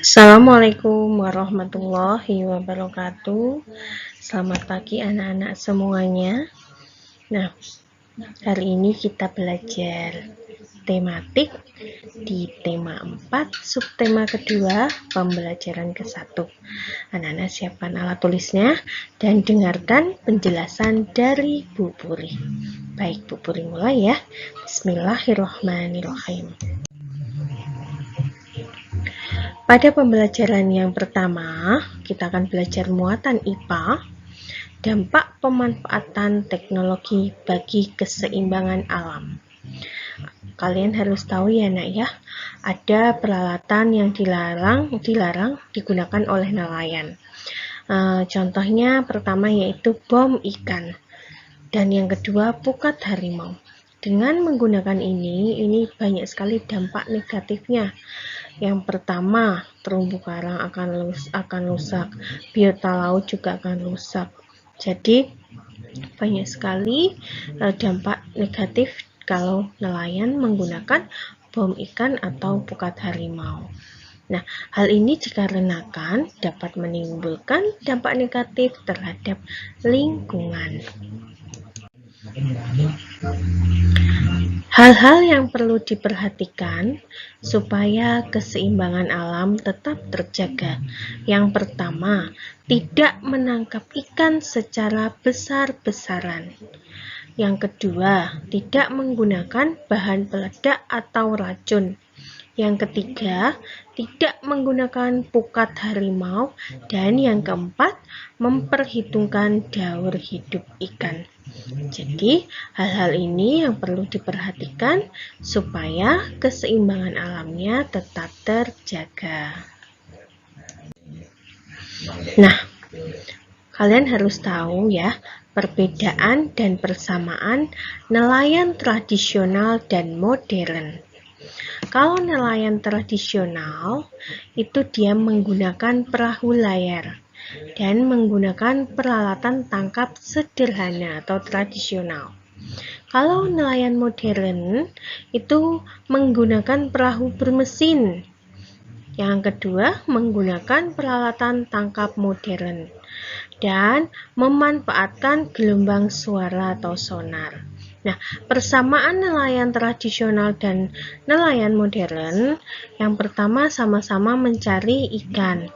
Assalamualaikum warahmatullahi wabarakatuh. Selamat pagi anak-anak semuanya. Nah, hari ini kita belajar tematik di tema 4, subtema kedua, pembelajaran ke-1. Anak-anak siapkan alat tulisnya dan dengarkan penjelasan dari Bu Puri. Baik, Bu Puri mulai ya. Bismillahirrahmanirrahim. Pada pembelajaran yang pertama, kita akan belajar muatan IPA, dampak pemanfaatan teknologi bagi keseimbangan alam. Kalian harus tahu ya nak ya, ada peralatan yang dilarang digunakan oleh nelayan. Contohnya pertama yaitu bom ikan, dan yang kedua pukat harimau. Dengan menggunakan ini banyak sekali dampak negatifnya. Yang pertama, terumbu karang akan rusak, biota laut juga akan rusak. Jadi banyak sekali dampak negatif kalau nelayan menggunakan bom ikan atau pukat harimau. Nah, hal ini dikarenakan dapat menimbulkan dampak negatif terhadap lingkungan. Hal-hal yang perlu diperhatikan supaya keseimbangan alam tetap terjaga. Yang pertama, tidak menangkap ikan secara besar-besaran. Yang kedua, tidak menggunakan bahan peledak atau racun. Yang ketiga, tidak menggunakan pukat harimau. Dan yang keempat, memperhitungkan daur hidup ikan. Jadi, hal-hal ini yang perlu diperhatikan supaya keseimbangan alamnya tetap terjaga. Nah, kalian harus tahu ya, perbedaan dan persamaan nelayan tradisional dan modern. Kalau nelayan tradisional, itu dia menggunakan perahu layar dan menggunakan peralatan tangkap sederhana atau tradisional. Kalau nelayan modern, itu menggunakan perahu bermesin. Yang kedua, menggunakan peralatan tangkap modern dan memanfaatkan gelombang suara atau sonar. Nah, persamaan nelayan tradisional dan nelayan modern, yang pertama sama-sama mencari ikan.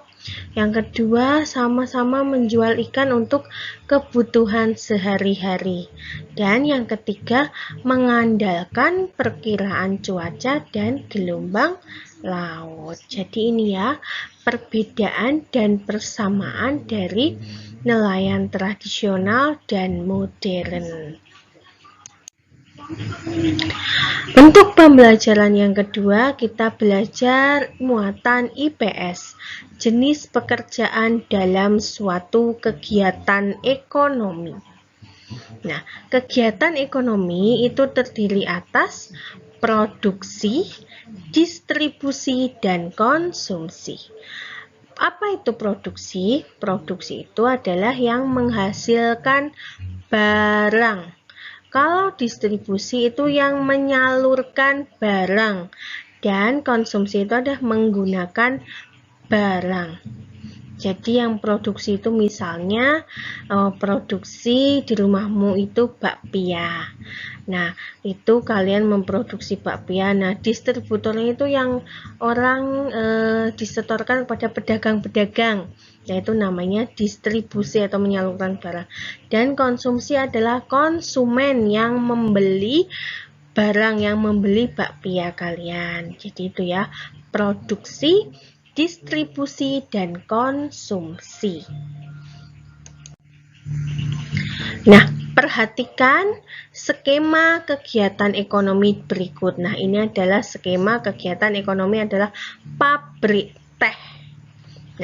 Yang kedua, sama-sama menjual ikan untuk kebutuhan sehari-hari. Dan yang ketiga, mengandalkan perkiraan cuaca dan gelombang laut. Jadi ini ya, perbedaan dan persamaan dari nelayan tradisional dan modern. Untuk pembelajaran yang kedua, kita belajar muatan IPS, jenis pekerjaan dalam suatu kegiatan ekonomi. Nah, kegiatan ekonomi itu terdiri atas produksi, distribusi, dan konsumsi. Apa itu produksi? Produksi itu adalah yang menghasilkan barang. Kalau distribusi itu yang menyalurkan barang, dan konsumsi itu adalah menggunakan barang. Jadi yang produksi itu misalnya produksi di rumahmu itu bakpia. Nah, itu kalian memproduksi bakpia. Nah, distributornya itu yang orang disetorkan kepada pedagang-pedagang, yaitu namanya distribusi atau menyalurkan barang. Dan konsumsi adalah konsumen yang membeli barang, yang membeli bakpia kalian. Jadi itu ya, produksi, distribusi, dan konsumsi. Nah, perhatikan skema kegiatan ekonomi berikut. Nah, ini adalah skema kegiatan ekonomi adalah pabrik teh.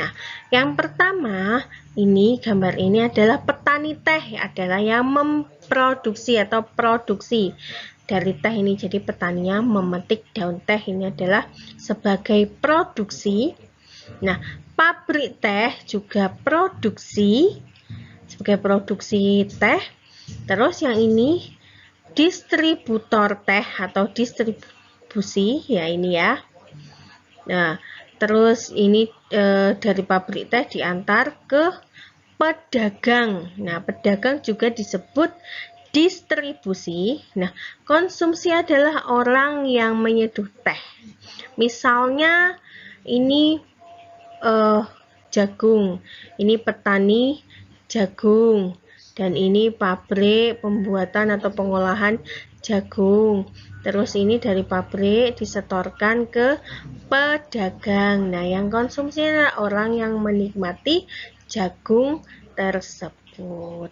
Nah, yang pertama, ini gambar ini adalah petani teh, adalah yang memproduksi atau produksi dari teh ini. Jadi petaninya memetik daun teh, ini adalah sebagai produksi. Nah, pabrik teh juga produksi sebagai produksi teh. Terus yang ini distributor teh atau distribusi, ya ini ya. Nah, terus ini dari pabrik teh diantar ke pedagang. Nah, pedagang juga disebut distribusi. Nah, konsumsi adalah orang yang menyeduh teh. Misalnya ini jagung, ini petani jagung, dan ini pabrik pembuatan atau pengolahan jagung. Terus ini dari pabrik disetorkan ke pedagang. Nah, yang konsumsi adalah orang yang menikmati jagung tersebut.